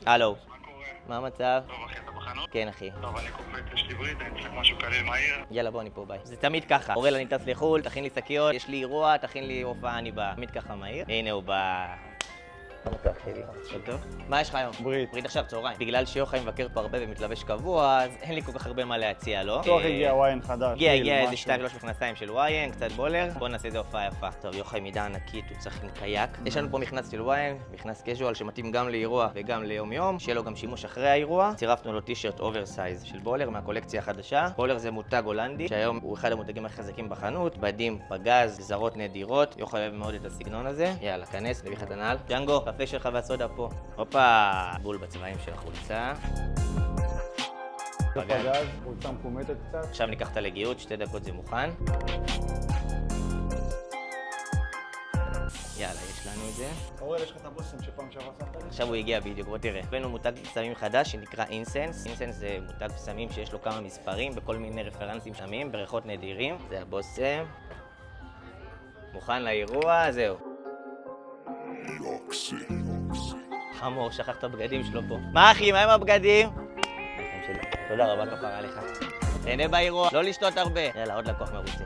הלו, מה קורה? מה המצב? טוב אחי, אתה בחנות? כן אחי. טוב, אני קופץ, יש לי ברית, אני צריך משהו קליל מהיר. יאללה בוא אני פה ביי. זה תמיד ככה. אורל אני טס לחו"ל, תכין לי שקיות, יש לי אירוע, תכין לי הופעה, אני בא. תמיד ככה מהיר. הנה הוא בא. מה המצב שלי? הכל טוב? מה יש לך היום? ברית. ברית עכשיו, צהריים. בגלל שיוחאי מבקר פה הרבה ומתלבש קבוע, אז אין לי כל כך הרבה מה להציע, לא? בטוח הגיע וויין חדש. הגיע איזה משהו. 2-3 מכנסיים של וויין, קצת בולר. בוא נעשה איזה הופעה יפה. טוב, יוחאי מידה ענקית, הוא צריך עם קייק. יש לנו פה מכנס של וויין, מכנס קז'ואל שמתאים גם לאירוע וגם ליום יום, שיהיה לו גם שימוש אחרי האירוע. צירפנו לו טישרט אוברסייז של בולר מהקולקציה החדשה. בולר זה מותג הולנדי, שהיום הוא אחד המותגים החזקים בחנות. בדים, פגז, גזרות נדירות. יוחאי אוהב מאוד את הסגנון הזה. יאללה, כנס, נביא לך את הנעל. ג'אנגו, קפה שלך והסודה פה. הופה, בול בצבעים של החולצה. פגז, חולצה מקומטת קצת. עכשיו ניקח את הלגיעות, 2 דקות זה מוכן. יאללה, יש לנו את זה. אורל, יש לך את הבושם שפעם שעבר שמת לי? עכשיו הוא הגיע בדיוק, בוא תראה. הבאנו מותג סמים חדש שנקרא אינסנס. אינסנס זה מותג סמים שיש לו כמה מספרים וכל מיני רפרנסים סמים בריחות נדירים. זה הבושם. מוכן לאירוע, זהו. חמור, שכח את הבגדים שלו פה. מה אחי, מה עם הבגדים? תודה רבה, כפרה עליך. תהנה באירוע, לא לשתות הרבה. יאללה, עוד לקוח מרוצה.